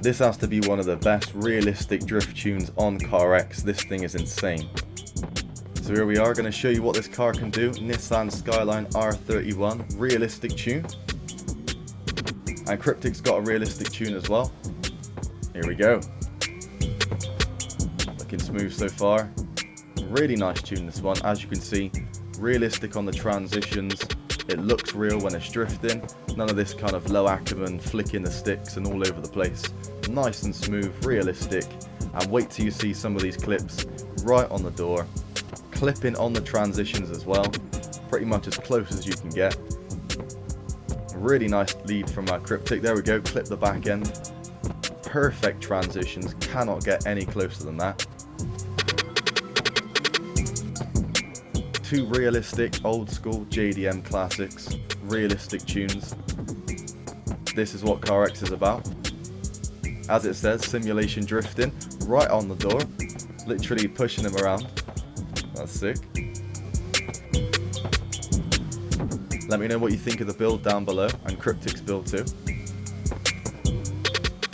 This has to be one of the best realistic drift tunes on CarX. This thing is insane. So here we are, going to show you what this car can do. Nissan Skyline R31, realistic tune. And Cryptic's got a realistic tune as well. Here we go. Looking smooth so far. Really nice tune this one, as you can see. Realistic on the transitions. It looks real when it's drifting. None of this kind of low acumen flicking the sticks and all over the place. Nice and smooth, realistic. And wait till you see some of these clips right on the door. Clipping on the transitions as well. Pretty much as close as you can get. Really nice lead from Cryptic. There we go, clip the back end. Perfect transitions, cannot get any closer than that. Two realistic, old school JDM classics, realistic tunes. This is what CarX is about. As it says, simulation drifting, right on the door. Literally pushing him around. That's sick. Let me know what you think of the build down below, and Cryptic's build too.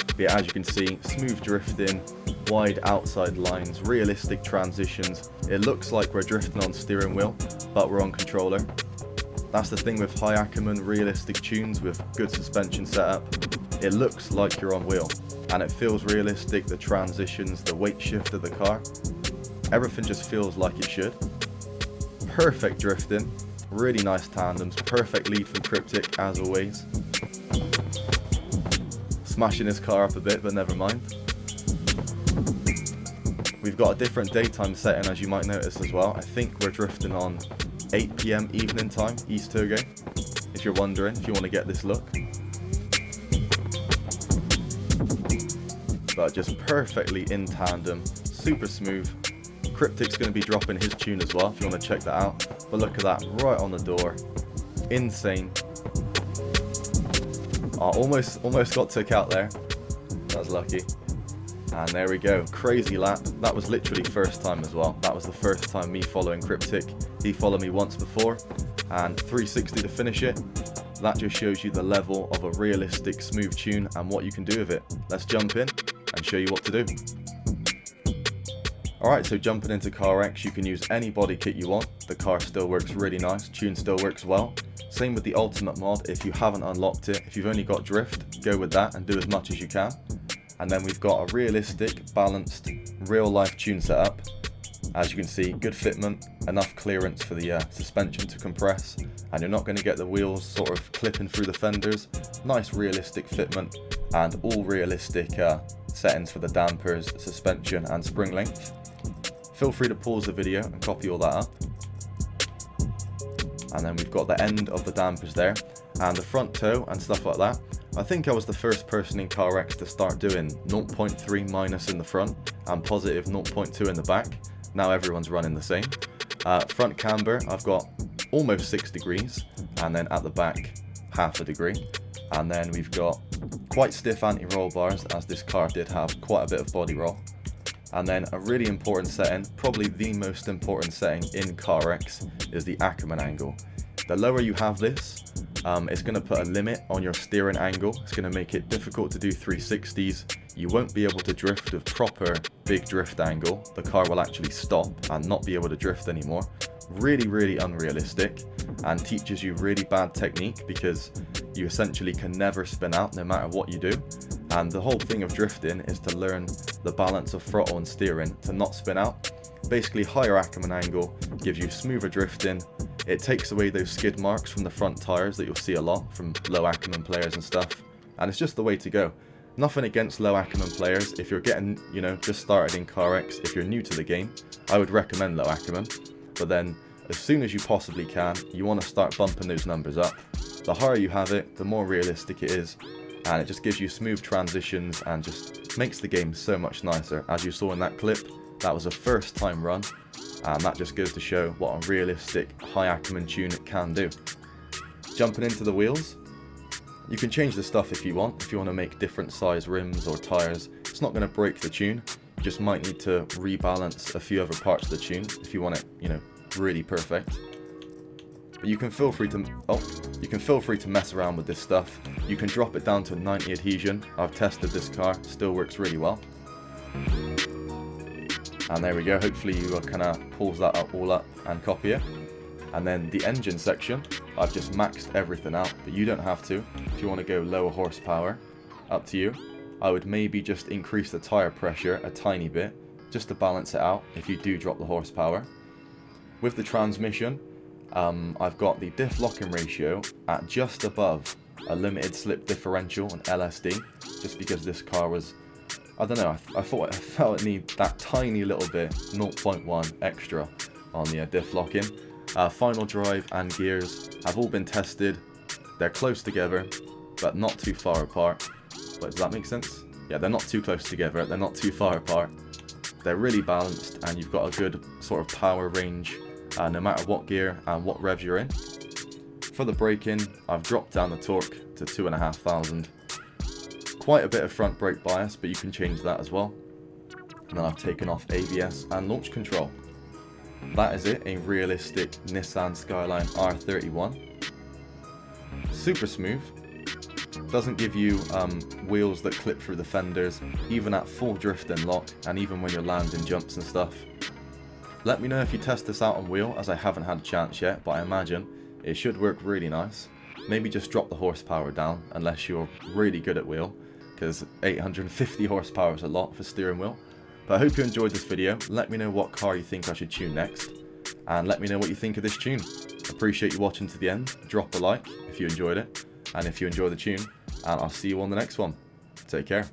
But yeah, as you can see, smooth drifting, wide outside lines, realistic transitions. It looks like we're drifting on steering wheel, but we're on controller. That's the thing with high acumen realistic tunes with good suspension setup. It looks like you're on wheel, and it feels realistic, the transitions, the weight shift of the car. Everything just feels like it should. Perfect drifting, really nice tandems, perfect lead from Cryptic as always. Smashing his car up a bit, but never mind. We've got a different daytime setting, as you might notice as well. I think we're drifting on 8 PM evening time, East Togo, if you're wondering, if you want to get this look. But just perfectly in tandem, super smooth. Cryptic's going to be dropping his tune as well, if you want to check that out. But look at that, right on the door. Insane. Oh, almost got took out there. That was lucky. And there we go, crazy lap. That was literally first time as well. That was the first time me following Cryptic. He followed me once before, and 360 to finish it. That just shows you the level of a realistic smooth tune and what you can do with it. Let's jump in and show you what to do. Alright, so jumping into CarX, you can use any body kit you want. The car still works really nice, tune still works well. Same with the Ultimate mod. If you haven't unlocked it, if you've only got drift, go with that and do as much as you can. And then we've got a realistic, balanced, real-life tune setup. As you can see, good fitment, enough clearance for the suspension to compress, and you're not going to get the wheels sort of clipping through the fenders. Nice realistic fitment, and all realistic settings for the dampers, suspension, and spring length. Feel free to pause the video and copy all that up. And then we've got the end of the dampers there, and the front toe and stuff like that. I think I was the first person in CarX to start doing 0.3 minus in the front and positive 0.2 in the back. Now everyone's running the same. Front camber, I've got almost 6 degrees, and then at the back, half a degree. And then we've got quite stiff anti-roll bars, as this car did have quite a bit of body roll. And then a really important setting, probably the most important setting in CarX, is the Acumen angle. The lower you have this, it's going to put a limit on your steering angle. It's going to make it difficult to do 360s. You won't be able to drift with proper big drift angle. The car will actually stop and not be able to drift anymore. Really unrealistic, and teaches you really bad technique because you essentially can never spin out no matter what you do. And the whole thing of drifting is to learn the balance of throttle and steering to not spin out. Basically, higher Acumen angle gives you smoother drifting. It takes away those skid marks from the front tires that you'll see a lot from low Acumen players and stuff. And it's just the way to go. Nothing against low Acumen players. If you're getting, just started in CarX, if you're new to the game, I would recommend low Acumen. But then, as soon as you possibly can, you want to start bumping those numbers up. The higher you have it, the more realistic it is. And it just gives you smooth transitions and just makes the game so much nicer. As you saw in that clip, that was a first time run, and that just goes to show what a realistic high acumen tune it can do. Jumping into the wheels, you can change the stuff if you want to make different size rims or tires. It's not going to break the tune, you just might need to rebalance a few other parts of the tune if you want it, really perfect. But you can feel free to mess around with this stuff. You can drop it down to 90 adhesion. I've tested this car, still works really well. And there we go, hopefully you kind of pulls that all up and copy it. And then the engine section, I've just maxed everything out, but you don't have to. If you want to go lower horsepower, up to you. I would maybe just increase the tyre pressure a tiny bit, just to balance it out if you do drop the horsepower. With the transmission, I've got the diff locking ratio at just above a limited slip differential on LSD, just because this car was, I don't know, I felt it needed that tiny little bit, 0.1 extra on the diff locking. Final drive and gears have all been tested. They're close together, but not too far apart. But does that make sense? Yeah, they're not too close together, they're not too far apart. They're really balanced, and you've got a good sort of power range, no matter what gear and what rev you're in. For the braking, I've dropped down the torque to 2,500. Quite a bit of front brake bias, but you can change that as well. And then I've taken off ABS and launch control. That is it, a realistic Nissan Skyline R31. Super smooth. Doesn't give you wheels that clip through the fenders, even at full drift and lock, and even when you're landing jumps and stuff. Let me know if you test this out on wheel, as I haven't had a chance yet, but I imagine it should work really nice. Maybe just drop the horsepower down, unless you're really good at wheel, because 850 horsepower is a lot for steering wheel. But I hope you enjoyed this video. Let me know what car you think I should tune next, and let me know what you think of this tune. Appreciate you watching to the end. Drop a like if you enjoyed it, and if you enjoy the tune, and I'll see you on the next one. Take care.